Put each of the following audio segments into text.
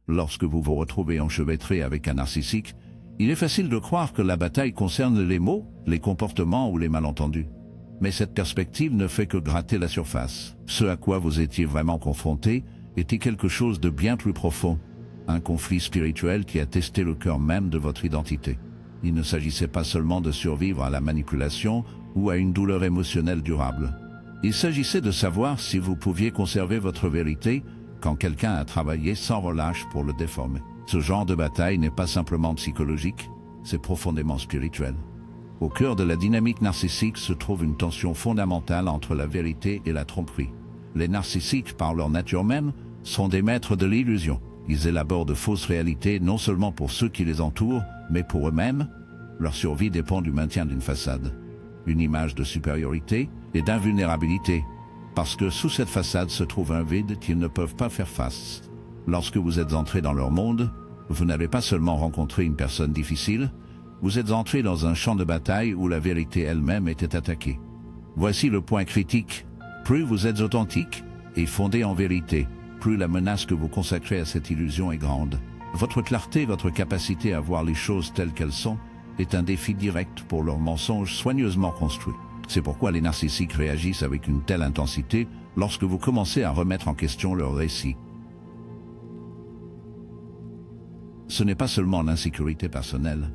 Lorsque vous vous retrouvez enchevêtré avec un narcissique, il est facile de croire que la bataille concerne les mots, les comportements ou les malentendus. Mais cette perspective ne fait que gratter la surface. Ce à quoi vous étiez vraiment confronté était quelque chose de bien plus profond, un conflit spirituel qui a testé le cœur même de votre identité. Il ne s'agissait pas seulement de survivre à la manipulation ou à une douleur émotionnelle durable. Il s'agissait de savoir si vous pouviez conserver votre vérité quand quelqu'un a travaillé sans relâche pour le déformer. Ce genre de bataille n'est pas simplement psychologique, c'est profondément spirituel. Au cœur de la dynamique narcissique se trouve une tension fondamentale entre la vérité et la tromperie. Les narcissiques, par leur nature même, sont des maîtres de l'illusion. Ils élaborent de fausses réalités non seulement pour ceux qui les entourent, mais pour eux-mêmes. Leur survie dépend du maintien d'une façade, une image de supériorité et d'invulnérabilité, parce que sous cette façade se trouve un vide qu'ils ne peuvent pas faire face. Lorsque vous êtes entré dans leur monde, vous n'avez pas seulement rencontré une personne difficile, vous êtes entré dans un champ de bataille où la vérité elle-même était attaquée. Voici le point critique. Plus vous êtes authentique et fondé en vérité, plus la menace que vous consacrez à cette illusion est grande. Votre clarté, votre capacité à voir les choses telles qu'elles sont, est un défi direct pour leurs mensonges soigneusement construits. C'est pourquoi les narcissiques réagissent avec une telle intensité lorsque vous commencez à remettre en question leur récit. Ce n'est pas seulement l'insécurité personnelle.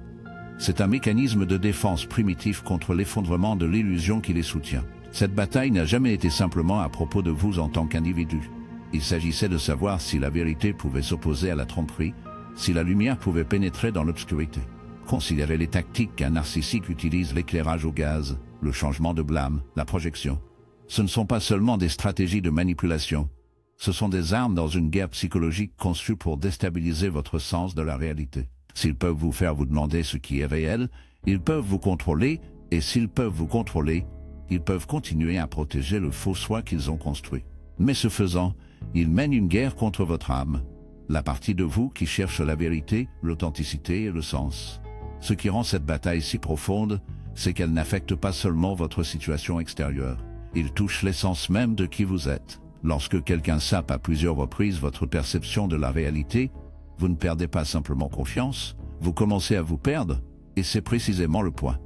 C'est un mécanisme de défense primitif contre l'effondrement de l'illusion qui les soutient. Cette bataille n'a jamais été simplement à propos de vous en tant qu'individu. Il s'agissait de savoir si la vérité pouvait s'opposer à la tromperie, si la lumière pouvait pénétrer dans l'obscurité. Considérez les tactiques qu'un narcissique utilise: l'éclairage au gaz, le changement de blâme, la projection. Ce ne sont pas seulement des stratégies de manipulation, ce sont des armes dans une guerre psychologique conçue pour déstabiliser votre sens de la réalité. S'ils peuvent vous faire vous demander ce qui est réel, ils peuvent vous contrôler, et s'ils peuvent vous contrôler, ils peuvent continuer à protéger le faux soi qu'ils ont construit. Mais ce faisant, ils mènent une guerre contre votre âme, la partie de vous qui cherche la vérité, l'authenticité et le sens. Ce qui rend cette bataille si profonde, c'est qu'elle n'affecte pas seulement votre situation extérieure. Il touche l'essence même de qui vous êtes. Lorsque quelqu'un sape à plusieurs reprises votre perception de la réalité, vous ne perdez pas simplement confiance, vous commencez à vous perdre, et c'est précisément le point.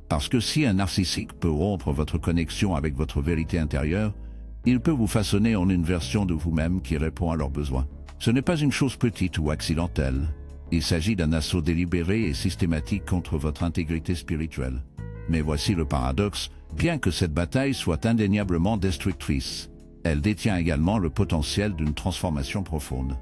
Parce que si un narcissique peut rompre votre connexion avec votre vérité intérieure, il peut vous façonner en une version de vous-même qui répond à leurs besoins. Ce n'est pas une chose petite ou accidentelle. Il s'agit d'un assaut délibéré et systématique contre votre intégrité spirituelle. Mais voici le paradoxe, bien que cette bataille soit indéniablement destructrice, elle détient également le potentiel d'une transformation profonde.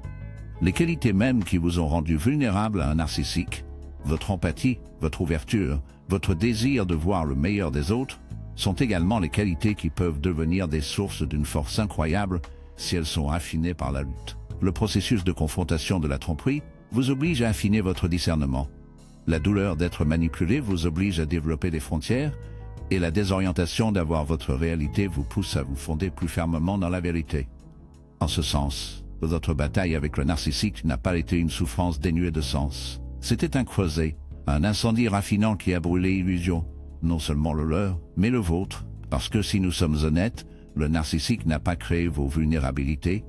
Les qualités mêmes qui vous ont rendu vulnérable à un narcissique, votre empathie, votre ouverture, votre désir de voir le meilleur des autres, sont également les qualités qui peuvent devenir des sources d'une force incroyable si elles sont affinées par la lutte. Le processus de confrontation de la tromperie vous oblige à affiner votre discernement. La douleur d'être manipulé vous oblige à développer des frontières, et la désorientation d'avoir votre réalité vous pousse à vous fonder plus fermement dans la vérité. En ce sens, votre bataille avec le narcissique n'a pas été une souffrance dénuée de sens. C'était un creuset, un incendie raffinant qui a brûlé illusion, non seulement le leur, mais le vôtre, parce que si nous sommes honnêtes, le narcissique n'a pas créé vos vulnérabilités,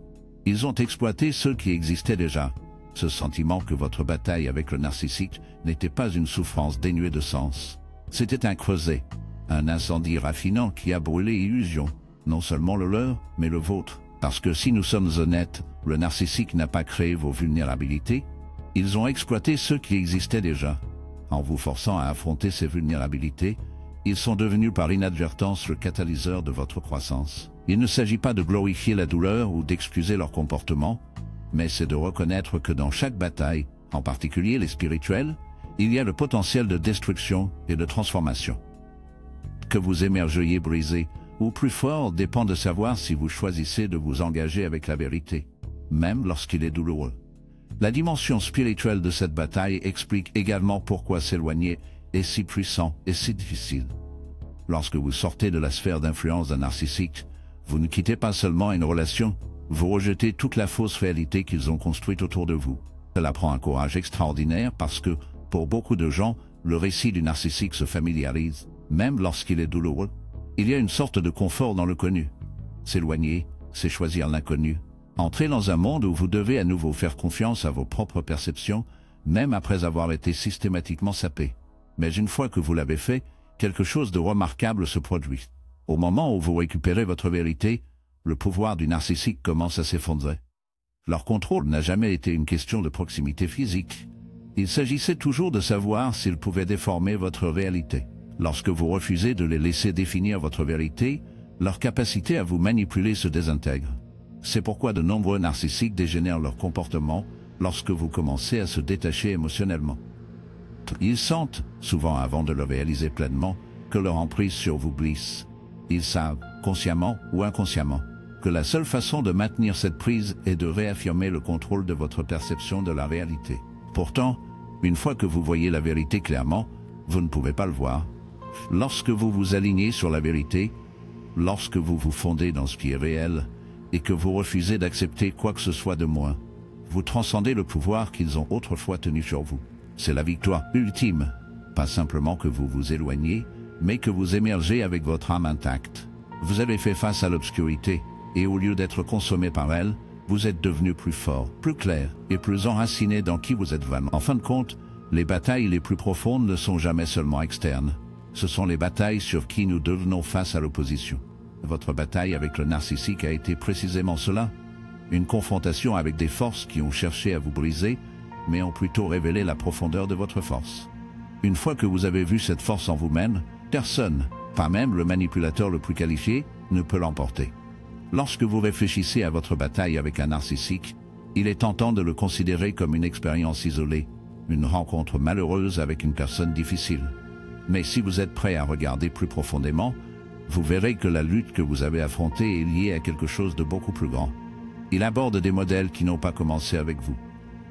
ils ont exploité ceux qui existaient déjà. Ce sentiment que votre bataille avec le narcissique n'était pas une souffrance dénuée de sens. C'était un creuset, un incendie raffinant qui a brûlé illusion, non seulement le leur, mais le vôtre. Parce que si nous sommes honnêtes, le narcissique n'a pas créé vos vulnérabilités, ils ont exploité ceux qui existaient déjà. En vous forçant à affronter ces vulnérabilités, ils sont devenus par inadvertance le catalyseur de votre croissance. Il ne s'agit pas de glorifier la douleur ou d'excuser leur comportement, mais c'est de reconnaître que dans chaque bataille, en particulier les spirituelles, il y a le potentiel de destruction et de transformation. Que vous émergeriez brisé ou plus fort dépend de savoir si vous choisissez de vous engager avec la vérité, même lorsqu'il est douloureux. La dimension spirituelle de cette bataille explique également pourquoi s'éloigner est si puissant et si difficile. Lorsque vous sortez de la sphère d'influence d'un narcissique, vous ne quittez pas seulement une relation, vous rejetez toute la fausse réalité qu'ils ont construite autour de vous. Cela prend un courage extraordinaire parce que, pour beaucoup de gens, le récit du narcissique se familiarise, même lorsqu'il est douloureux. Il y a une sorte de confort dans le connu. S'éloigner, c'est choisir l'inconnu. Entrez dans un monde où vous devez à nouveau faire confiance à vos propres perceptions, même après avoir été systématiquement sapé. Mais une fois que vous l'avez fait, quelque chose de remarquable se produit. Au moment où vous récupérez votre vérité, le pouvoir du narcissique commence à s'effondrer. Leur contrôle n'a jamais été une question de proximité physique. Il s'agissait toujours de savoir s'ils pouvaient déformer votre réalité. Lorsque vous refusez de les laisser définir votre vérité, leur capacité à vous manipuler se désintègre. C'est pourquoi de nombreux narcissiques dégénèrent leur comportement lorsque vous commencez à se détacher émotionnellement. Ils sentent, souvent avant de le réaliser pleinement, que leur emprise sur vous glisse. Ils savent, consciemment ou inconsciemment, que la seule façon de maintenir cette prise est de réaffirmer le contrôle de votre perception de la réalité. Pourtant, une fois que vous voyez la vérité clairement, vous ne pouvez pas le voir. Lorsque vous vous alignez sur la vérité, lorsque vous vous fondez dans ce qui est réel, et que vous refusez d'accepter quoi que ce soit de moins, vous transcendez le pouvoir qu'ils ont autrefois tenu sur vous. C'est la victoire ultime. Pas simplement que vous vous éloignez, mais que vous émergez avec votre âme intacte. Vous avez fait face à l'obscurité, et au lieu d'être consommé par elle, vous êtes devenu plus fort, plus clair, et plus enraciné dans qui vous êtes vraiment. En fin de compte, les batailles les plus profondes ne sont jamais seulement externes. Ce sont les batailles sur qui nous devenons face à l'opposition. Votre bataille avec le narcissique a été précisément cela. Une confrontation avec des forces qui ont cherché à vous briser, mais ont plutôt révélé la profondeur de votre force. Une fois que vous avez vu cette force en vous-même, personne, pas même le manipulateur le plus qualifié, ne peut l'emporter. Lorsque vous réfléchissez à votre bataille avec un narcissique, il est tentant de le considérer comme une expérience isolée, une rencontre malheureuse avec une personne difficile. Mais si vous êtes prêt à regarder plus profondément, vous verrez que la lutte que vous avez affrontée est liée à quelque chose de beaucoup plus grand. Il aborde des modèles qui n'ont pas commencé avec vous.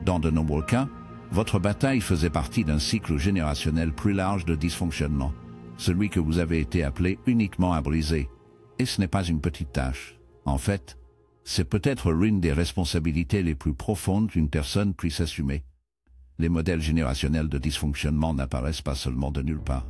Dans de nombreux cas, votre bataille faisait partie d'un cycle générationnel plus large de dysfonctionnement, celui que vous avez été appelé uniquement à briser. Et ce n'est pas une petite tâche. En fait, c'est peut-être l'une des responsabilités les plus profondes qu'une personne puisse assumer. Les modèles générationnels de dysfonctionnement n'apparaissent pas seulement de nulle part.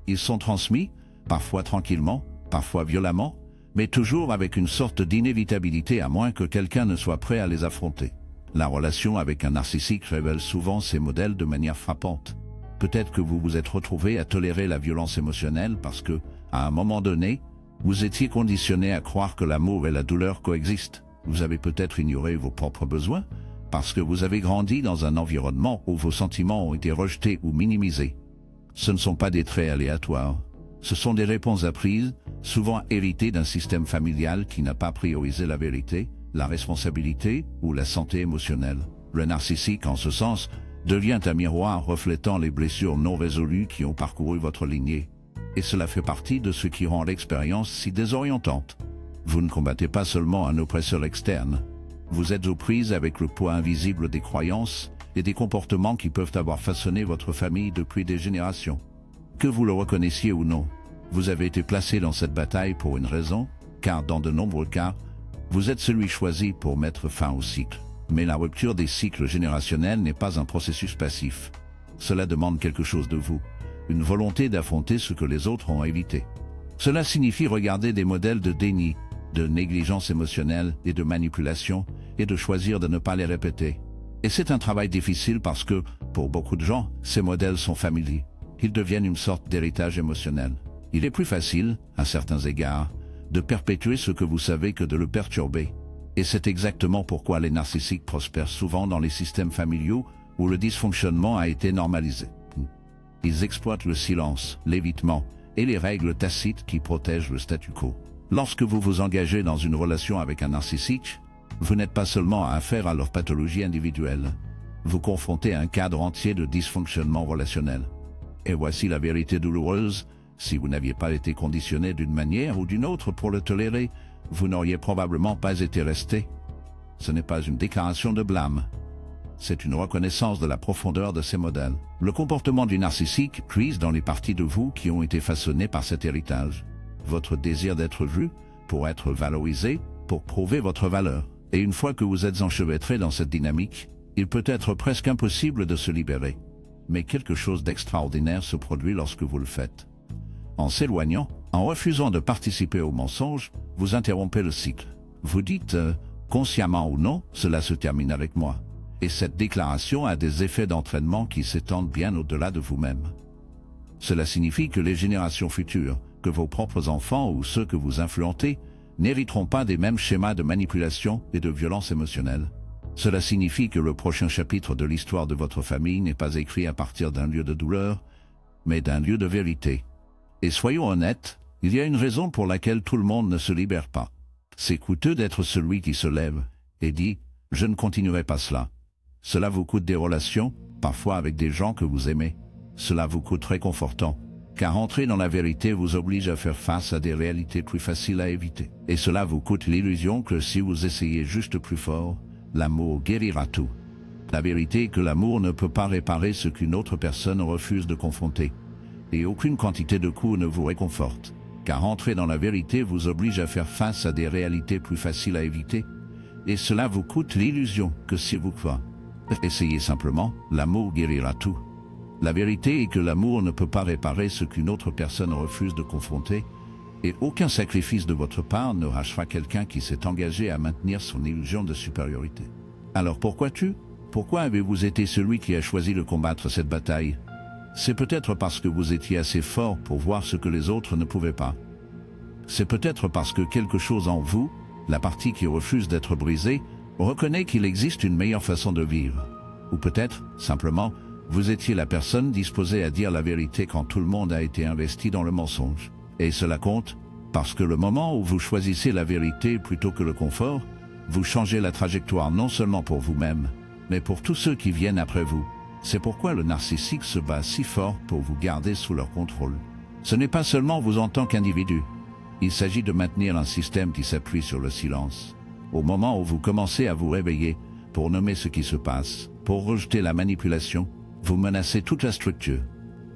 Ils sont transmis, parfois tranquillement, parfois violemment, mais toujours avec une sorte d'inévitabilité à moins que quelqu'un ne soit prêt à les affronter. La relation avec un narcissique révèle souvent ces modèles de manière frappante. Peut-être que vous vous êtes retrouvé à tolérer la violence émotionnelle parce que, à un moment donné, vous étiez conditionné à croire que l'amour et la douleur coexistent. Vous avez peut-être ignoré vos propres besoins parce que vous avez grandi dans un environnement où vos sentiments ont été rejetés ou minimisés. Ce ne sont pas des traits aléatoires. Ce sont des réponses apprises, souvent héritées d'un système familial qui n'a pas priorisé la vérité, la responsabilité ou la santé émotionnelle. Le narcissique, en ce sens, devient un miroir reflétant les blessures non résolues qui ont parcouru votre lignée. Et cela fait partie de ce qui rend l'expérience si désorientante. Vous ne combattez pas seulement un oppresseur externe. Vous êtes aux prises avec le poids invisible des croyances et des comportements qui peuvent avoir façonné votre famille depuis des générations. Que vous le reconnaissiez ou non, vous avez été placé dans cette bataille pour une raison, car dans de nombreux cas, vous êtes celui choisi pour mettre fin au cycle. Mais la rupture des cycles générationnels n'est pas un processus passif. Cela demande quelque chose de vous, une volonté d'affronter ce que les autres ont évité. Cela signifie regarder des modèles de déni, de négligence émotionnelle et de manipulation, et de choisir de ne pas les répéter. Et c'est un travail difficile parce que, pour beaucoup de gens, ces modèles sont familiers. Ils deviennent une sorte d'héritage émotionnel. Il est plus facile, à certains égards, de perpétuer ce que vous savez que de le perturber. Et c'est exactement pourquoi les narcissiques prospèrent souvent dans les systèmes familiaux où le dysfonctionnement a été normalisé. Ils exploitent le silence, l'évitement et les règles tacites qui protègent le statu quo. Lorsque vous vous engagez dans une relation avec un narcissique, vous n'êtes pas seulement à affaire à leur pathologie individuelle. Vous confrontez à un cadre entier de dysfonctionnement relationnel. Et voici la vérité douloureuse, si vous n'aviez pas été conditionné d'une manière ou d'une autre pour le tolérer, vous n'auriez probablement pas été resté. Ce n'est pas une déclaration de blâme. C'est une reconnaissance de la profondeur de ces modèles. Le comportement du narcissique puise dans les parties de vous qui ont été façonnées par cet héritage. Votre désir d'être vu, pour être valorisé, pour prouver votre valeur. Et une fois que vous êtes enchevêtré dans cette dynamique, il peut être presque impossible de se libérer. Mais quelque chose d'extraordinaire se produit lorsque vous le faites. En s'éloignant, en refusant de participer au mensonge, vous interrompez le cycle. Vous dites Consciemment ou non, cela se termine avec moi. Et cette déclaration a des effets d'entraînement qui s'étendent bien au-delà de vous-même. Cela signifie que les générations futures, que vos propres enfants ou ceux que vous influencez, n'hériteront pas des mêmes schémas de manipulation et de violence émotionnelle. Cela signifie que le prochain chapitre de l'histoire de votre famille n'est pas écrit à partir d'un lieu de douleur, mais d'un lieu de vérité. Et soyons honnêtes, il y a une raison pour laquelle tout le monde ne se libère pas. C'est coûteux d'être celui qui se lève et dit « Je ne continuerai pas cela ». Cela vous coûte des relations, parfois avec des gens que vous aimez. Cela vous coûte réconfortant, car entrer dans la vérité vous oblige à faire face à des réalités plus faciles à éviter. Et cela vous coûte l'illusion que si vous essayez juste plus fort, l'amour guérira tout. La vérité est que l'amour ne peut pas réparer ce qu'une autre personne refuse de confronter. Et aucune quantité de coups ne vous réconforte, car entrer dans la vérité vous oblige à faire face à des réalités plus faciles à éviter. Et cela vous coûte l'illusion que si vous essayez simplement, l'amour guérira tout. La vérité est que l'amour ne peut pas réparer ce qu'une autre personne refuse de confronter, et aucun sacrifice de votre part ne rachètera quelqu'un qui s'est engagé à maintenir son illusion de supériorité. Alors pourquoi avez-vous été celui qui a choisi de combattre cette bataille? C'est peut-être parce que vous étiez assez fort pour voir ce que les autres ne pouvaient pas. C'est peut-être parce que quelque chose en vous, la partie qui refuse d'être brisée, reconnaît qu'il existe une meilleure façon de vivre. Ou peut-être, simplement, vous étiez la personne disposée à dire la vérité quand tout le monde a été investi dans le mensonge. Et cela compte, parce que le moment où vous choisissez la vérité plutôt que le confort, vous changez la trajectoire non seulement pour vous-même, mais pour tous ceux qui viennent après vous. C'est pourquoi le narcissique se bat si fort pour vous garder sous leur contrôle. Ce n'est pas seulement vous en tant qu'individu. Il s'agit de maintenir un système qui s'appuie sur le silence. Au moment où vous commencez à vous réveiller, pour nommer ce qui se passe, pour rejeter la manipulation, vous menacez toute la structure.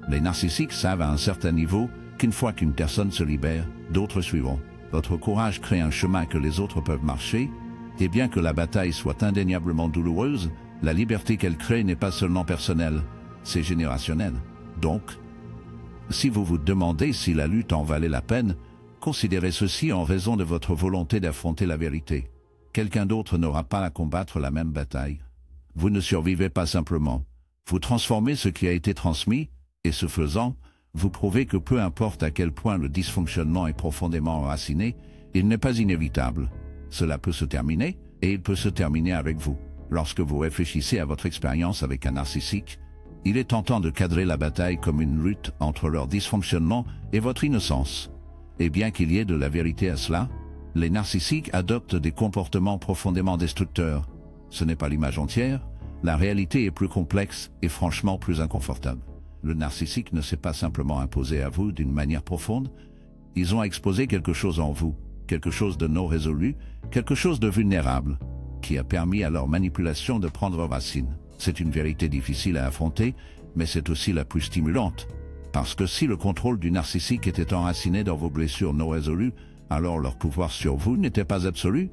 Les narcissiques savent à un certain niveau qu'une fois qu'une personne se libère, d'autres suivront. Votre courage crée un chemin que les autres peuvent marcher, et bien que la bataille soit indéniablement douloureuse, la liberté qu'elle crée n'est pas seulement personnelle, c'est générationnel. Donc, si vous vous demandez si la lutte en valait la peine, considérez ceci en raison de votre volonté d'affronter la vérité. Quelqu'un d'autre n'aura pas à combattre la même bataille. Vous ne survivez pas simplement. Vous transformez ce qui a été transmis, et ce faisant, vous prouvez que peu importe à quel point le dysfonctionnement est profondément enraciné, il n'est pas inévitable. Cela peut se terminer, et il peut se terminer avec vous. Lorsque vous réfléchissez à votre expérience avec un narcissique, il est tentant de cadrer la bataille comme une lutte entre leur dysfonctionnement et votre innocence. Et bien qu'il y ait de la vérité à cela, les narcissiques adoptent des comportements profondément destructeurs. Ce n'est pas l'image entière, la réalité est plus complexe et franchement plus inconfortable. Le narcissique ne s'est pas simplement imposé à vous d'une manière profonde, ils ont exposé quelque chose en vous, quelque chose de non résolu, quelque chose de vulnérable, qui a permis à leur manipulation de prendre racine. C'est une vérité difficile à affronter, mais c'est aussi la plus stimulante. Parce que si le contrôle du narcissique était enraciné dans vos blessures non résolues, alors leur pouvoir sur vous n'était pas absolu,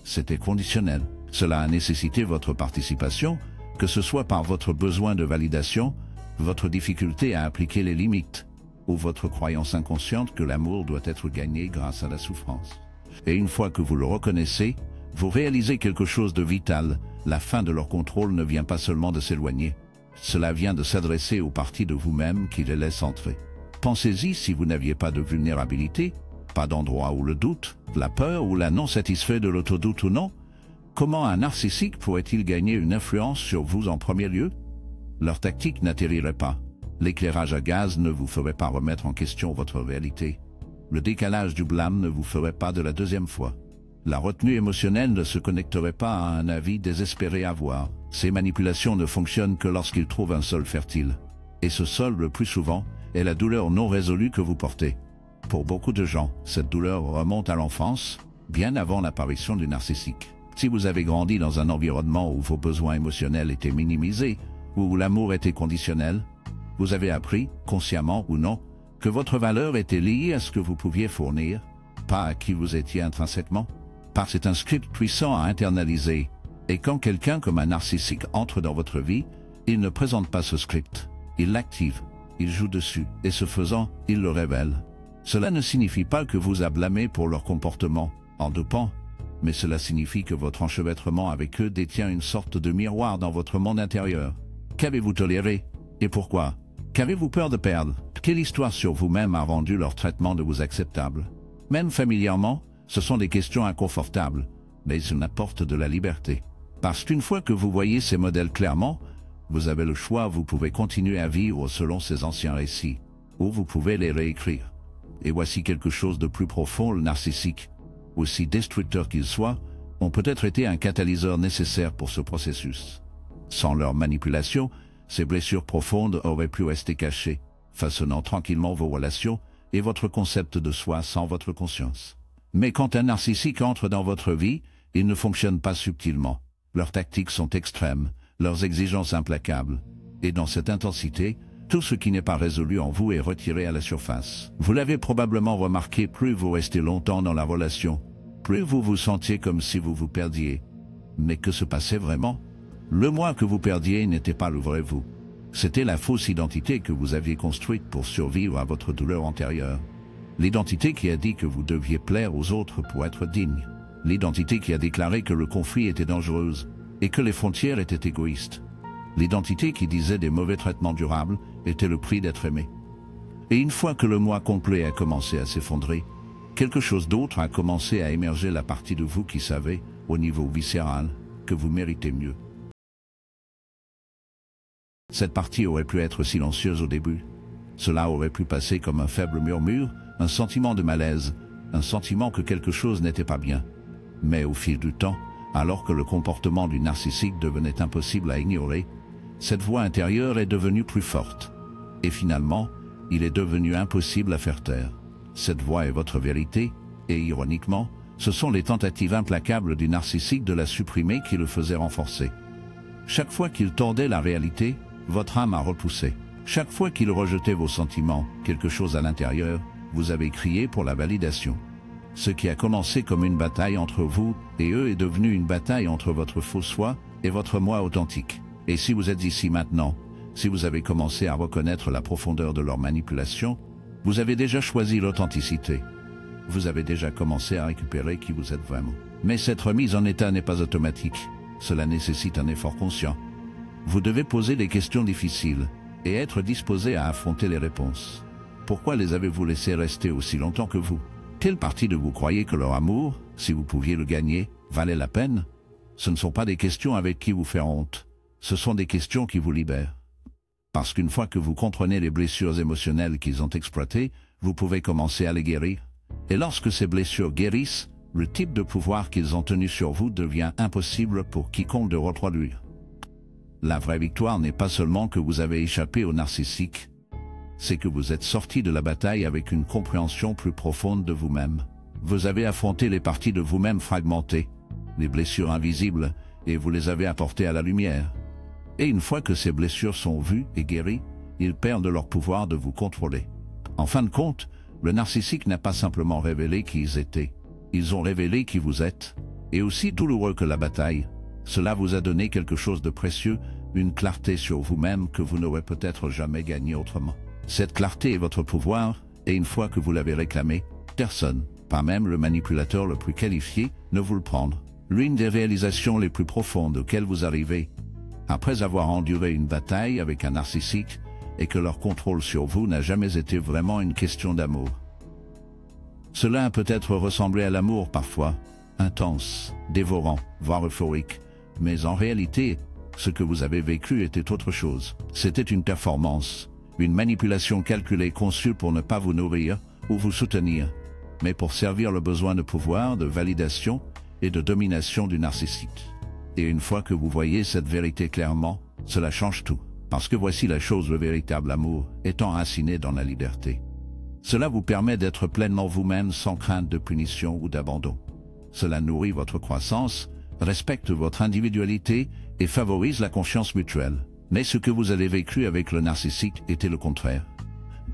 c'était conditionnel. Cela a nécessité votre participation, que ce soit par votre besoin de validation, votre difficulté à appliquer les limites, ou votre croyance inconsciente que l'amour doit être gagné grâce à la souffrance. Et une fois que vous le reconnaissez, vous réalisez quelque chose de vital, la fin de leur contrôle ne vient pas seulement de s'éloigner. Cela vient de s'adresser aux parties de vous-même qui les laissent entrer. Pensez-y si vous n'aviez pas de vulnérabilité, pas d'endroit où le doute, la peur ou la non-satisfait de l'autodoute ou non. Comment un narcissique pourrait-il gagner une influence sur vous en premier lieu? Leur tactique n'atterrirait pas. L'éclairage à gaz ne vous ferait pas remettre en question votre réalité. Le décalage du blâme ne vous ferait pas de la deuxième fois. La retenue émotionnelle ne se connecterait pas à un avis désespéré à voir. Ces manipulations ne fonctionnent que lorsqu'ils trouvent un sol fertile. Et ce sol, le plus souvent, est la douleur non résolue que vous portez. Pour beaucoup de gens, cette douleur remonte à l'enfance, bien avant l'apparition du narcissique. Si vous avez grandi dans un environnement où vos besoins émotionnels étaient minimisés, ou où l'amour était conditionnel, vous avez appris, consciemment ou non, que votre valeur était liée à ce que vous pouviez fournir, pas à qui vous étiez intrinsèquement. Par c'est un script puissant à internaliser, et quand quelqu'un comme un narcissique entre dans votre vie, il ne présente pas ce script, il l'active, il joue dessus, et ce faisant, il le révèle. Cela ne signifie pas que vous a blâmé pour leur comportement, en dopant, mais cela signifie que votre enchevêtrement avec eux détient une sorte de miroir dans votre monde intérieur. Qu'avez-vous toléré? Et pourquoi? Qu'avez-vous peur de perdre? Quelle histoire sur vous-même a rendu leur traitement de vous acceptable? Même familièrement, ce sont des questions inconfortables, mais ils apportent de la liberté. Parce qu'une fois que vous voyez ces modèles clairement, vous avez le choix, vous pouvez continuer à vivre selon ces anciens récits, ou vous pouvez les réécrire. Et voici quelque chose de plus profond, le narcissique, aussi destructeur qu'il soit, ont peut-être été un catalyseur nécessaire pour ce processus. Sans leur manipulation, ces blessures profondes auraient pu rester cachées, façonnant tranquillement vos relations et votre concept de soi sans votre conscience. Mais quand un narcissique entre dans votre vie, il ne fonctionne pas subtilement. Leurs tactiques sont extrêmes, leurs exigences implacables. Et dans cette intensité, tout ce qui n'est pas résolu en vous est retiré à la surface. Vous l'avez probablement remarqué, plus vous restez longtemps dans la relation, plus vous vous sentiez comme si vous vous perdiez. Mais que se passait vraiment? Le moi que vous perdiez n'était pas le vrai vous. C'était la fausse identité que vous aviez construite pour survivre à votre douleur antérieure. L'identité qui a dit que vous deviez plaire aux autres pour être digne. L'identité qui a déclaré que le conflit était dangereuse et que les frontières étaient égoïstes. L'identité qui disait des mauvais traitements durables était le prix d'être aimé. Et une fois que le moi complet a commencé à s'effondrer, quelque chose d'autre a commencé à émerger, la partie de vous qui savait, au niveau viscéral, que vous méritez mieux. Cette partie aurait pu être silencieuse au début. Cela aurait pu passer comme un faible murmure, un sentiment de malaise, un sentiment que quelque chose n'était pas bien. Mais au fil du temps, alors que le comportement du narcissique devenait impossible à ignorer, cette voix intérieure est devenue plus forte. Et finalement, il est devenu impossible à faire taire. Cette voix est votre vérité, et ironiquement, ce sont les tentatives implacables du narcissique de la supprimer qui le faisaient renforcer. Chaque fois qu'il tordait la réalité, votre âme a repoussé. Chaque fois qu'il rejetait vos sentiments, quelque chose à l'intérieur, vous avez crié pour la validation. Ce qui a commencé comme une bataille entre vous et eux est devenu une bataille entre votre faux soi et votre moi authentique. Et si vous êtes ici maintenant, si vous avez commencé à reconnaître la profondeur de leur manipulation, vous avez déjà choisi l'authenticité. Vous avez déjà commencé à récupérer qui vous êtes vraiment. Mais cette remise en état n'est pas automatique. Cela nécessite un effort conscient. Vous devez poser des questions difficiles et être disposé à affronter les réponses. Pourquoi les avez-vous laissés rester aussi longtemps que vous? Quelle partie de vous croyez que leur amour, si vous pouviez le gagner, valait la peine? Ce ne sont pas des questions avec qui vous faire honte. Ce sont des questions qui vous libèrent. Parce qu'une fois que vous comprenez les blessures émotionnelles qu'ils ont exploitées, vous pouvez commencer à les guérir. Et lorsque ces blessures guérissent, le type de pouvoir qu'ils ont tenu sur vous devient impossible pour quiconque de reproduire. La vraie victoire n'est pas seulement que vous avez échappé au narcissique, c'est que vous êtes sorti de la bataille avec une compréhension plus profonde de vous-même. Vous avez affronté les parties de vous-même fragmentées, les blessures invisibles, et vous les avez apportées à la lumière. Et une fois que ces blessures sont vues et guéries, ils perdent leur pouvoir de vous contrôler. En fin de compte, le narcissique n'a pas simplement révélé qui ils étaient, ils ont révélé qui vous êtes. Et aussi douloureux que la bataille, cela vous a donné quelque chose de précieux, une clarté sur vous-même que vous n'aurez peut-être jamais gagnée autrement. Cette clarté est votre pouvoir, et une fois que vous l'avez réclamé, personne, pas même le manipulateur le plus qualifié, ne vous le prendre. L'une des réalisations les plus profondes auxquelles vous arrivez, après avoir enduré une bataille avec un narcissique, est que leur contrôle sur vous n'a jamais été vraiment une question d'amour. Cela a peut-être ressemblé à l'amour parfois, intense, dévorant, voire euphorique, mais en réalité, ce que vous avez vécu était autre chose. C'était une performance, une manipulation calculée conçue pour ne pas vous nourrir ou vous soutenir, mais pour servir le besoin de pouvoir, de validation et de domination du narcissique. Et une fois que vous voyez cette vérité clairement, cela change tout. Parce que voici la chose, le véritable amour est enraciné dans la liberté. Cela vous permet d'être pleinement vous-même sans crainte de punition ou d'abandon. Cela nourrit votre croissance, respecte votre individualité et favorise la confiance mutuelle. Mais ce que vous avez vécu avec le narcissique était le contraire.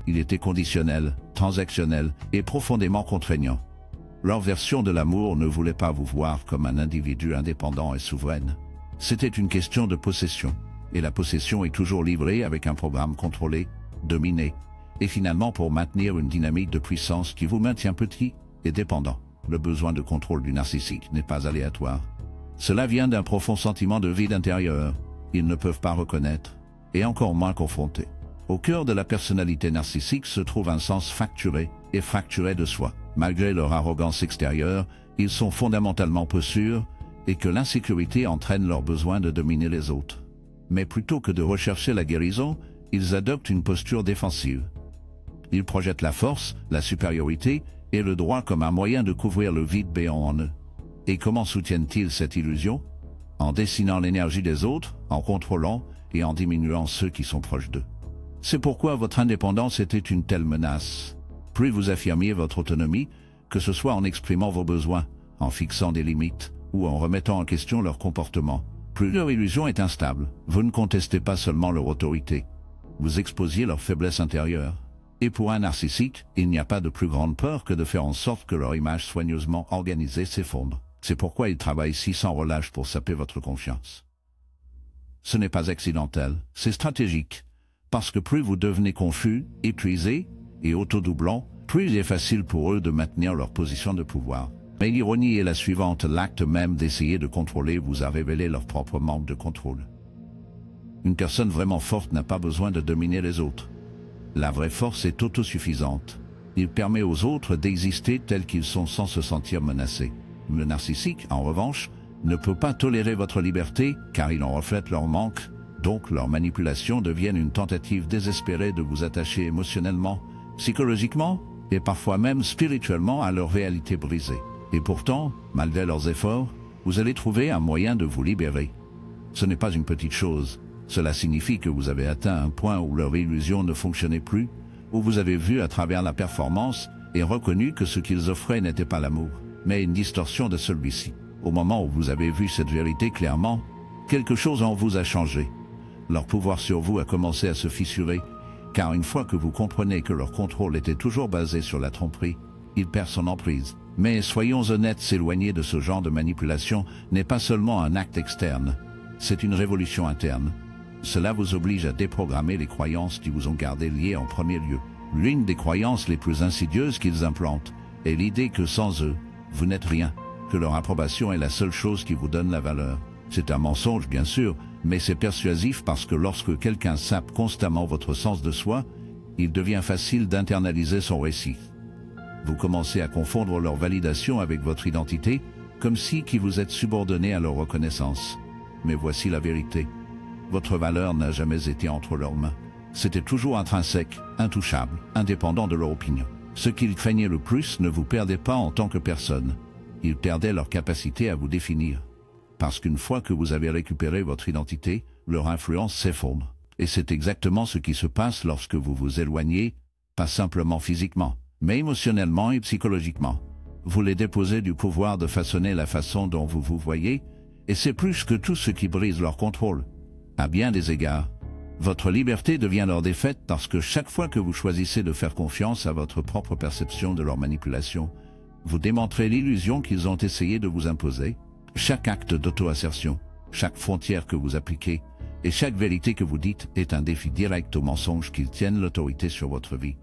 Il était conditionnel, transactionnel et profondément contraignant. Leur version de l'amour ne voulait pas vous voir comme un individu indépendant et souverain. C'était une question de possession. Et la possession est toujours livrée avec un programme contrôlé, dominé, et finalement pour maintenir une dynamique de puissance qui vous maintient petit et dépendant. Le besoin de contrôle du narcissique n'est pas aléatoire. Cela vient d'un profond sentiment de vide intérieur. Ils ne peuvent pas reconnaître, et encore moins confronter. Au cœur de la personnalité narcissique se trouve un sens facturé et fracturé de soi. Malgré leur arrogance extérieure, ils sont fondamentalement peu sûrs et que l'insécurité entraîne leur besoin de dominer les autres. Mais plutôt que de rechercher la guérison, ils adoptent une posture défensive. Ils projettent la force, la supériorité et le droit comme un moyen de couvrir le vide béant en eux. Et comment soutiennent-ils cette illusion? En dessinant l'énergie des autres, en contrôlant et en diminuant ceux qui sont proches d'eux. C'est pourquoi votre indépendance était une telle menace. Plus vous affirmiez votre autonomie, que ce soit en exprimant vos besoins, en fixant des limites, ou en remettant en question leur comportement, plus leur illusion est instable. Vous ne contestez pas seulement leur autorité, vous exposiez leur faiblesse intérieure. Et pour un narcissique, il n'y a pas de plus grande peur que de faire en sorte que leur image soigneusement organisée s'effondre. C'est pourquoi ils travaillent si sans relâche pour saper votre confiance. Ce n'est pas accidentel, c'est stratégique. Parce que plus vous devenez confus, épuisé et autodoublant, plus il est facile pour eux de maintenir leur position de pouvoir. Mais l'ironie est la suivante, l'acte même d'essayer de contrôler vous a révélé leur propre manque de contrôle. Une personne vraiment forte n'a pas besoin de dominer les autres. La vraie force est autosuffisante. Il permet aux autres d'exister tels qu'ils sont sans se sentir menacés. Le narcissique, en revanche, ne peut pas tolérer votre liberté car il en reflète leur manque, donc leurs manipulations deviennent une tentative désespérée de vous attacher émotionnellement, psychologiquement et parfois même spirituellement à leur réalité brisée. Et pourtant, malgré leurs efforts, vous allez trouver un moyen de vous libérer. Ce n'est pas une petite chose. Cela signifie que vous avez atteint un point où leur illusion ne fonctionnait plus, où vous avez vu à travers la performance et reconnu que ce qu'ils offraient n'était pas l'amour, mais une distorsion de celui-ci. Au moment où vous avez vu cette vérité clairement, quelque chose en vous a changé. Leur pouvoir sur vous a commencé à se fissurer, car une fois que vous comprenez que leur contrôle était toujours basé sur la tromperie, il perd son emprise. Mais soyons honnêtes, s'éloigner de ce genre de manipulation n'est pas seulement un acte externe, c'est une révolution interne. Cela vous oblige à déprogrammer les croyances qui vous ont gardé liés en premier lieu. L'une des croyances les plus insidieuses qu'ils implantent est l'idée que sans eux, vous n'êtes rien, que leur approbation est la seule chose qui vous donne la valeur. C'est un mensonge bien sûr, mais c'est persuasif parce que lorsque quelqu'un sape constamment votre sens de soi, il devient facile d'internaliser son récit. Vous commencez à confondre leur validation avec votre identité, comme si vous êtes subordonné à leur reconnaissance. Mais voici la vérité. Votre valeur n'a jamais été entre leurs mains. C'était toujours intrinsèque, intouchable, indépendant de leur opinion. Ce qu'ils craignaient le plus ne vous perdait pas en tant que personne. Ils perdaient leur capacité à vous définir. Parce qu'une fois que vous avez récupéré votre identité, leur influence s'effondre. Et c'est exactement ce qui se passe lorsque vous vous éloignez, pas simplement physiquement, mais émotionnellement et psychologiquement. Vous les déposez du pouvoir de façonner la façon dont vous vous voyez, et c'est plus que tout ce qui brise leur contrôle. À bien des égards, votre liberté devient leur défaite parce que chaque fois que vous choisissez de faire confiance à votre propre perception de leur manipulation, vous démontrez l'illusion qu'ils ont essayé de vous imposer. Chaque acte d'auto-assertion, chaque frontière que vous appliquez et chaque vérité que vous dites est un défi direct au mensonge qu'ils tiennent l'autorité sur votre vie.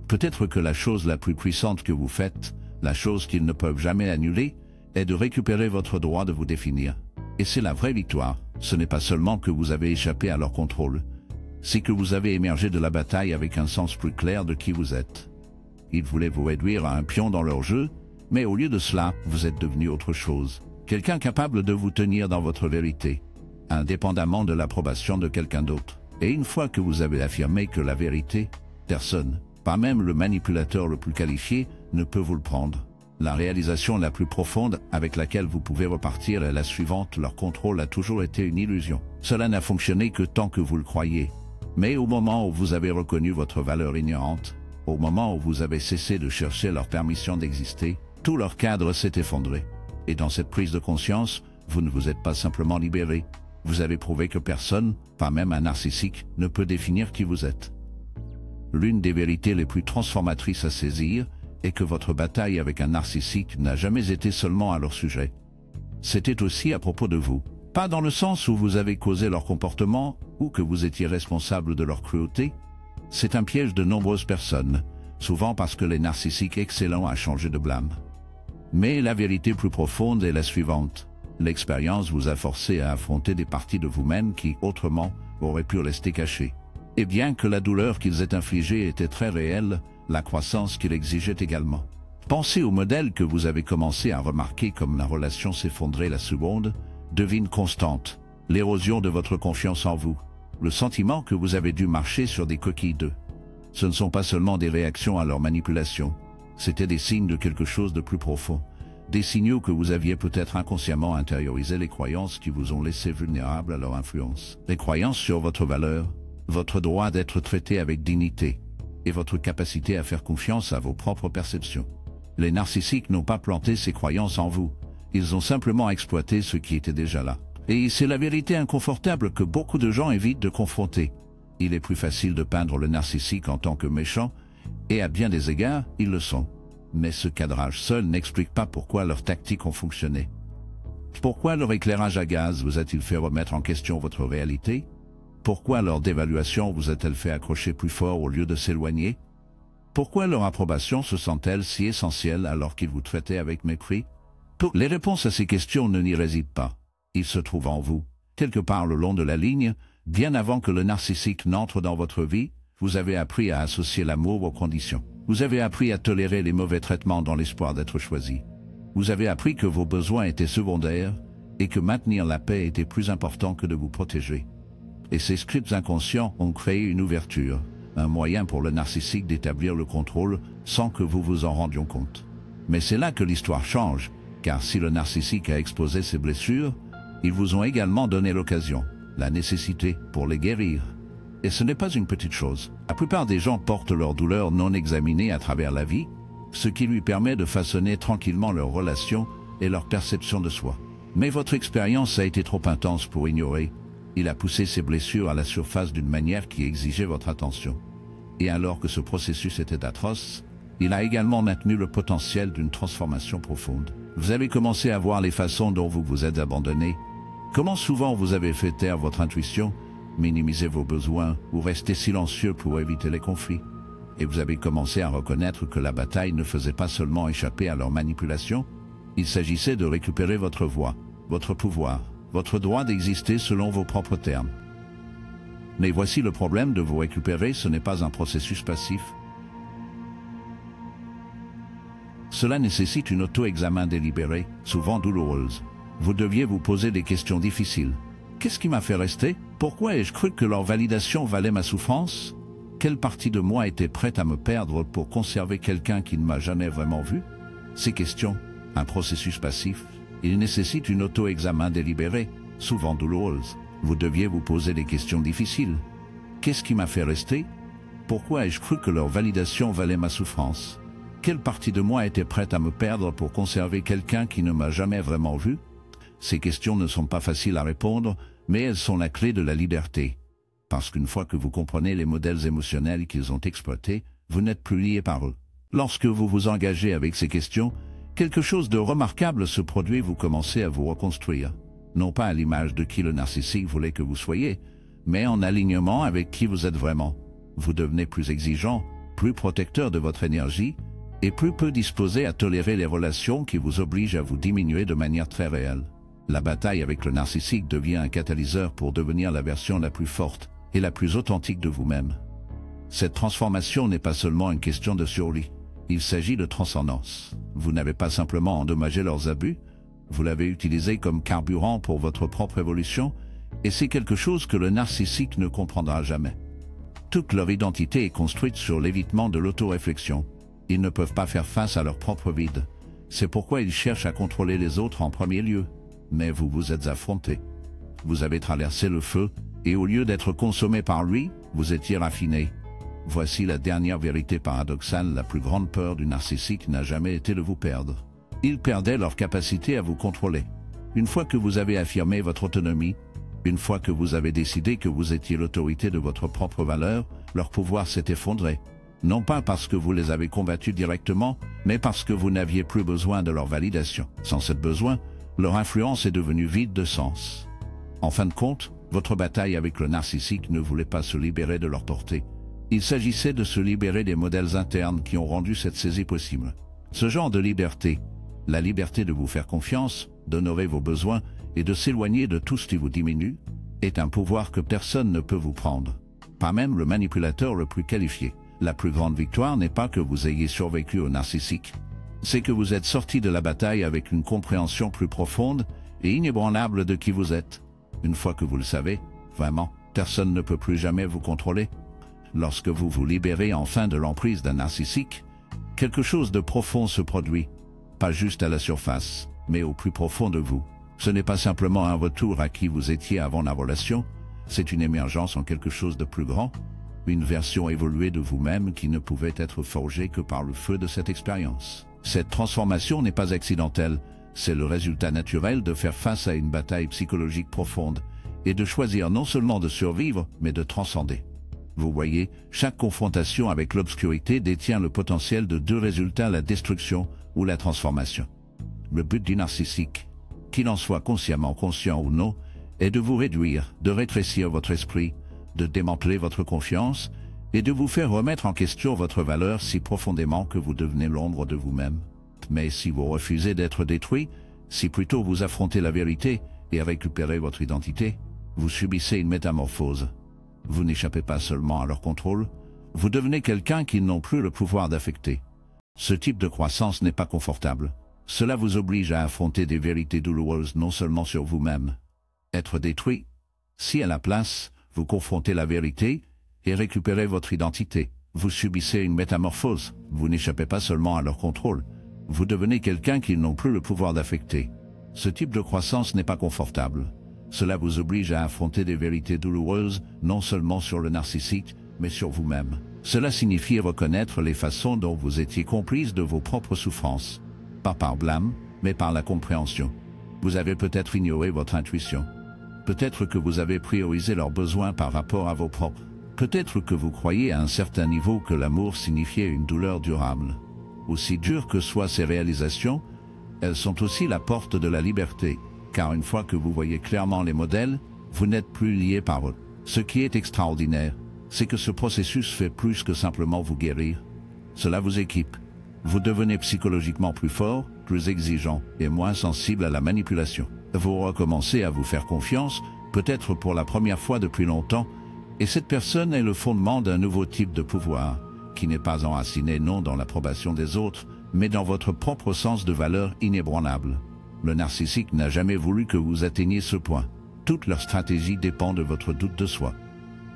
Peut-être que la chose la plus puissante que vous faites, la chose qu'ils ne peuvent jamais annuler, est de récupérer votre droit de vous définir. Et c'est la vraie victoire. Ce n'est pas seulement que vous avez échappé à leur contrôle, c'est que vous avez émergé de la bataille avec un sens plus clair de qui vous êtes. Ils voulaient vous réduire à un pion dans leur jeu, mais au lieu de cela, vous êtes devenu autre chose. Quelqu'un capable de vous tenir dans votre vérité, indépendamment de l'approbation de quelqu'un d'autre. Et une fois que vous avez affirmé que la vérité, personne, pas même le manipulateur le plus qualifié, ne peut vous le prendre. La réalisation la plus profonde avec laquelle vous pouvez repartir est la suivante: leur contrôle a toujours été une illusion. Cela n'a fonctionné que tant que vous le croyez. Mais au moment où vous avez reconnu votre valeur ignorante, au moment où vous avez cessé de chercher leur permission d'exister, tout leur cadre s'est effondré. Et dans cette prise de conscience, vous ne vous êtes pas simplement libéré. Vous avez prouvé que personne, pas même un narcissique, ne peut définir qui vous êtes. L'une des vérités les plus transformatrices à saisir est que votre bataille avec un narcissique n'a jamais été seulement à leur sujet. C'était aussi à propos de vous. Pas dans le sens où vous avez causé leur comportement ou que vous étiez responsable de leur cruauté. C'est un piège de nombreuses personnes, souvent parce que les narcissiques excellents à changer de blâme. Mais la vérité plus profonde est la suivante. L'expérience vous a forcé à affronter des parties de vous-même qui, autrement, auraient pu rester cachées. Et bien que la douleur qu'ils aient infligée était très réelle, la croissance qu'il exigeait également. Pensez au modèle que vous avez commencé à remarquer comme la relation s'effondrait la seconde, devine constante, l'érosion de votre confiance en vous, le sentiment que vous avez dû marcher sur des coquilles d'œufs. Ce ne sont pas seulement des réactions à leur manipulation, c'était des signes de quelque chose de plus profond, des signaux que vous aviez peut-être inconsciemment intériorisé, les croyances qui vous ont laissé vulnérables à leur influence, les croyances sur votre valeur, votre droit d'être traité avec dignité, et votre capacité à faire confiance à vos propres perceptions. Les narcissiques n'ont pas planté ces croyances en vous, ils ont simplement exploité ce qui était déjà là. Et c'est la vérité inconfortable que beaucoup de gens évitent de confronter. Il est plus facile de peindre le narcissique en tant que méchant, et à bien des égards, ils le sont. Mais ce cadrage seul n'explique pas pourquoi leurs tactiques ont fonctionné. Pourquoi leur éclairage à gaz vous a-t-il fait remettre en question votre réalité? Pourquoi leur dévaluation vous a-t-elle fait accrocher plus fort au lieu de s'éloigner? Pourquoi leur approbation se sent-elle si essentielle alors qu'ils vous traitaient avec mépris? Les réponses à ces questions n'y résident pas. Ils se trouvent en vous, quelque part le long de la ligne, bien avant que le narcissique n'entre dans votre vie. Vous avez appris à associer l'amour aux conditions. Vous avez appris à tolérer les mauvais traitements dans l'espoir d'être choisi. Vous avez appris que vos besoins étaient secondaires et que maintenir la paix était plus important que de vous protéger. Et ces scripts inconscients ont créé une ouverture, un moyen pour le narcissique d'établir le contrôle sans que vous vous en rendiez compte. Mais c'est là que l'histoire change, car si le narcissique a exposé ses blessures, ils vous ont également donné l'occasion, la nécessité pour les guérir. Et ce n'est pas une petite chose. La plupart des gens portent leur douleur non examinée à travers la vie, ce qui lui permet de façonner tranquillement leurs relations et leur perception de soi. Mais votre expérience a été trop intense pour ignorer. Il a poussé ses blessures à la surface d'une manière qui exigeait votre attention. Et alors que ce processus était atroce, il a également maintenu le potentiel d'une transformation profonde. Vous avez commencé à voir les façons dont vous vous êtes abandonné, comment souvent vous avez fait taire votre intuition, minimiser vos besoins ou rester silencieux pour éviter les conflits. Et vous avez commencé à reconnaître que la bataille ne faisait pas seulement échapper à leur manipulation, il s'agissait de récupérer votre voix, votre pouvoir, votre droit d'exister selon vos propres termes. Mais voici le problème de vous récupérer, ce n'est pas un processus passif. Cela nécessite une auto-examen délibéré, souvent douloureuse. Vous deviez vous poser des questions difficiles. Qu'est-ce qui m'a fait rester? Pourquoi ai-je cru que leur validation valait ma souffrance? Quelle partie de moi était prête à me perdre pour conserver quelqu'un qui ne m'a jamais vraiment vu? Ces questions, un processus passif, il nécessite une auto-examen délibéré, souvent douloureuse. Vous deviez vous poser des questions difficiles. Qu'est-ce qui m'a fait rester? Pourquoi ai-je cru que leur validation valait ma souffrance? Quelle partie de moi était prête à me perdre pour conserver quelqu'un qui ne m'a jamais vraiment vu? Ces questions ne sont pas faciles à répondre, mais elles sont la clé de la liberté. Parce qu'une fois que vous comprenez les modèles émotionnels qu'ils ont exploités, vous n'êtes plus lié par eux. Lorsque vous vous engagez avec ces questions, quelque chose de remarquable se produit, vous commencez à vous reconstruire. Non pas à l'image de qui le narcissique voulait que vous soyez, mais en alignement avec qui vous êtes vraiment. Vous devenez plus exigeant, plus protecteur de votre énergie, et plus peu disposé à tolérer les relations qui vous obligent à vous diminuer de manière très réelle. La bataille avec le narcissique devient un catalyseur pour devenir la version la plus forte et la plus authentique de vous-même. Cette transformation n'est pas seulement une question de survie, il s'agit de transcendance. Vous n'avez pas simplement endommagé leurs abus, vous l'avez utilisé comme carburant pour votre propre évolution, et c'est quelque chose que le narcissique ne comprendra jamais. Toute leur identité est construite sur l'évitement de l'autoréflexion. Ils ne peuvent pas faire face à leur propre vide. C'est pourquoi ils cherchent à contrôler les autres en premier lieu. Mais vous vous êtes affrontés. Vous avez traversé le feu, et au lieu d'être consommé par lui, vous étiez raffiné. Voici la dernière vérité paradoxale, la plus grande peur du narcissique n'a jamais été de vous perdre. Ils perdaient leur capacité à vous contrôler. Une fois que vous avez affirmé votre autonomie, une fois que vous avez décidé que vous étiez l'autorité de votre propre valeur, leur pouvoir s'est effondré. Non pas parce que vous les avez combattus directement, mais parce que vous n'aviez plus besoin de leur validation. Sans ce besoin, leur influence est devenue vide de sens. En fin de compte, votre bataille avec le narcissique ne voulait pas se libérer de leur portée. Il s'agissait de se libérer des modèles internes qui ont rendu cette saisie possible. Ce genre de liberté, la liberté de vous faire confiance, d'honorer vos besoins et de s'éloigner de tout ce qui vous diminue, est un pouvoir que personne ne peut vous prendre. Pas même le manipulateur le plus qualifié. La plus grande victoire n'est pas que vous ayez survécu au narcissique. C'est que vous êtes sorti de la bataille avec une compréhension plus profonde et inébranlable de qui vous êtes. Une fois que vous le savez, vraiment, personne ne peut plus jamais vous contrôler. Lorsque vous vous libérez enfin de l'emprise d'un narcissique, quelque chose de profond se produit. Pas juste à la surface, mais au plus profond de vous. Ce n'est pas simplement un retour à qui vous étiez avant la relation, c'est une émergence en quelque chose de plus grand, une version évoluée de vous-même qui ne pouvait être forgée que par le feu de cette expérience. Cette transformation n'est pas accidentelle, c'est le résultat naturel de faire face à une bataille psychologique profonde et de choisir non seulement de survivre, mais de transcender. Vous voyez, chaque confrontation avec l'obscurité détient le potentiel de deux résultats, la destruction ou la transformation. Le but du narcissique, qu'il en soit consciemment conscient ou non, est de vous réduire, de rétrécir votre esprit, de démanteler votre confiance et de vous faire remettre en question votre valeur si profondément que vous devenez l'ombre de vous-même. Mais si vous refusez d'être détruit, si plutôt vous affrontez la vérité et récupérez votre identité, vous subissez une métamorphose. Vous n'échappez pas seulement à leur contrôle, vous devenez quelqu'un qu'ils n'ont plus le pouvoir d'affecter. Ce type de croissance n'est pas confortable. Cela vous oblige à affronter des vérités douloureuses non seulement sur vous-même. Être détruit, si à la place, vous confrontez la vérité et récupérez votre identité, vous subissez une métamorphose, vous n'échappez pas seulement à leur contrôle, vous devenez quelqu'un qu'ils n'ont plus le pouvoir d'affecter. Ce type de croissance n'est pas confortable. Cela vous oblige à affronter des vérités douloureuses, non seulement sur le narcissique, mais sur vous-même. Cela signifie reconnaître les façons dont vous étiez complice de vos propres souffrances. Pas par blâme, mais par la compréhension. Vous avez peut-être ignoré votre intuition. Peut-être que vous avez priorisé leurs besoins par rapport à vos propres. Peut-être que vous croyez à un certain niveau que l'amour signifiait une douleur durable. Aussi dures que soient ces réalisations, elles sont aussi la porte de la liberté, car une fois que vous voyez clairement les modèles, vous n'êtes plus lié par eux. Ce qui est extraordinaire, c'est que ce processus fait plus que simplement vous guérir. Cela vous équipe. Vous devenez psychologiquement plus fort, plus exigeant et moins sensible à la manipulation. Vous recommencez à vous faire confiance, peut-être pour la première fois depuis longtemps, et cette personne est le fondement d'un nouveau type de pouvoir, qui n'est pas enraciné non dans l'approbation des autres, mais dans votre propre sens de valeur inébranlable. Le narcissique n'a jamais voulu que vous atteigniez ce point. Toute leur stratégie dépend de votre doute de soi.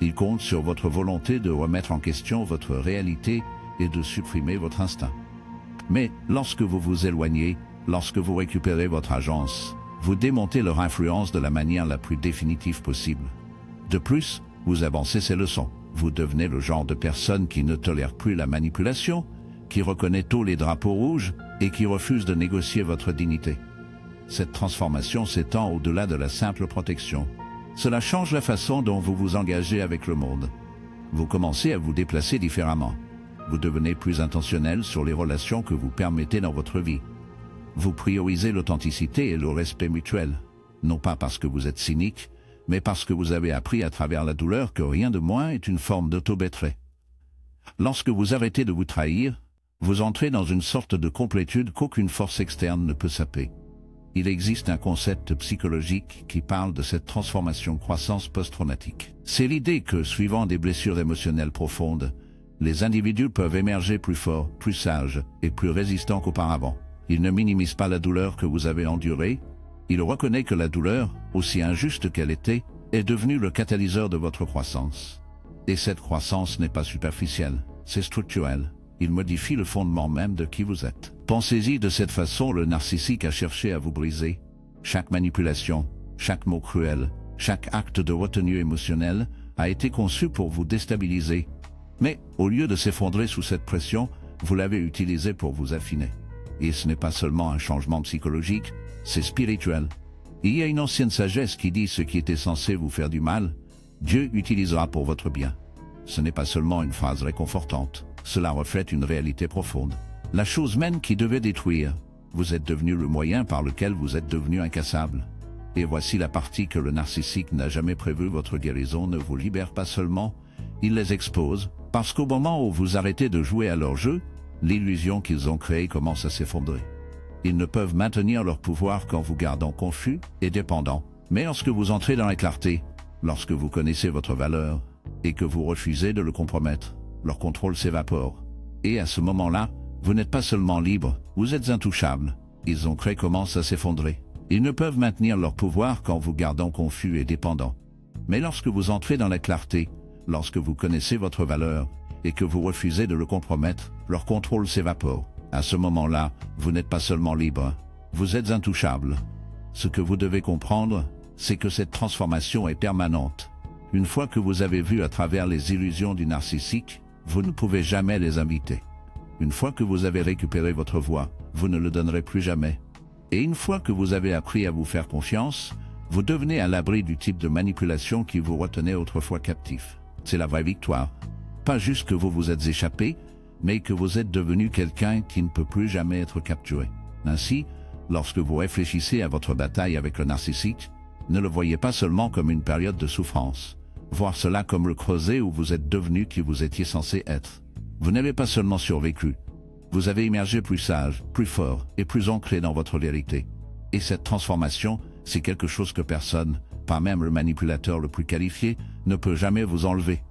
Ils comptent sur votre volonté de remettre en question votre réalité et de supprimer votre instinct. Mais lorsque vous vous éloignez, lorsque vous récupérez votre agence, vous démontez leur influence de la manière la plus définitive possible. De plus, vous avancez ces leçons. Vous devenez le genre de personne qui ne tolère plus la manipulation, qui reconnaît tôt les drapeaux rouges et qui refuse de négocier votre dignité. Cette transformation s'étend au-delà de la simple protection. Cela change la façon dont vous vous engagez avec le monde. Vous commencez à vous déplacer différemment. Vous devenez plus intentionnel sur les relations que vous permettez dans votre vie. Vous priorisez l'authenticité et le respect mutuel, non pas parce que vous êtes cynique, mais parce que vous avez appris à travers la douleur que rien de moins est une forme d'auto-bettrait. Lorsque vous arrêtez de vous trahir, vous entrez dans une sorte de complétude qu'aucune force externe ne peut saper. Il existe un concept psychologique qui parle de cette transformation croissance post-traumatique. C'est l'idée que, suivant des blessures émotionnelles profondes, les individus peuvent émerger plus forts, plus sages et plus résistants qu'auparavant. Ils ne minimisent pas la douleur que vous avez endurée, il reconnaît que la douleur, aussi injuste qu'elle était, est devenue le catalyseur de votre croissance. Et cette croissance n'est pas superficielle, c'est structurel. Il modifie le fondement même de qui vous êtes. Pensez-y de cette façon, le narcissique a cherché à vous briser. Chaque manipulation, chaque mot cruel, chaque acte de retenue émotionnelle a été conçu pour vous déstabiliser. Mais, au lieu de s'effondrer sous cette pression, vous l'avez utilisé pour vous affiner. Et ce n'est pas seulement un changement psychologique, c'est spirituel. Il y a une ancienne sagesse qui dit ce qui était censé vous faire du mal, Dieu utilisera pour votre bien. Ce n'est pas seulement une phrase réconfortante, cela reflète une réalité profonde. La chose même qui devait détruire, vous êtes devenu le moyen par lequel vous êtes devenu incassable. Et voici la partie que le narcissique n'a jamais prévue, votre guérison ne vous libère pas seulement, il les expose, parce qu'au moment où vous arrêtez de jouer à leur jeu, l'illusion qu'ils ont créée commence à s'effondrer. Ils ne peuvent maintenir leur pouvoir qu'en vous gardant confus et dépendant. Mais lorsque vous entrez dans la clarté, lorsque vous connaissez votre valeur, et que vous refusez de le compromettre, leur contrôle s'évapore. Et à ce moment-là, vous n'êtes pas seulement libre, vous êtes intouchable. Ils ont créé commencent à s'effondrer. Ils ne peuvent maintenir leur pouvoir qu'en vous gardant confus et dépendant. Mais lorsque vous entrez dans la clarté, lorsque vous connaissez votre valeur, et que vous refusez de le compromettre, leur contrôle s'évapore. À ce moment-là, vous n'êtes pas seulement libre, vous êtes intouchable. Ce que vous devez comprendre, c'est que cette transformation est permanente. Une fois que vous avez vu à travers les illusions du narcissique, vous ne pouvez jamais les inviter. Une fois que vous avez récupéré votre voix, vous ne le donnerez plus jamais. Et une fois que vous avez appris à vous faire confiance, vous devenez à l'abri du type de manipulation qui vous retenait autrefois captif. C'est la vraie victoire. Pas juste que vous vous êtes échappé, mais que vous êtes devenu quelqu'un qui ne peut plus jamais être capturé. Ainsi, lorsque vous réfléchissez à votre bataille avec le narcissique, ne le voyez pas seulement comme une période de souffrance. Voir cela comme le creuset où vous êtes devenu qui vous étiez censé être. Vous n'avez pas seulement survécu, vous avez émergé plus sage, plus fort et plus ancré dans votre vérité. Et cette transformation, c'est quelque chose que personne, pas même le manipulateur le plus qualifié, ne peut jamais vous enlever.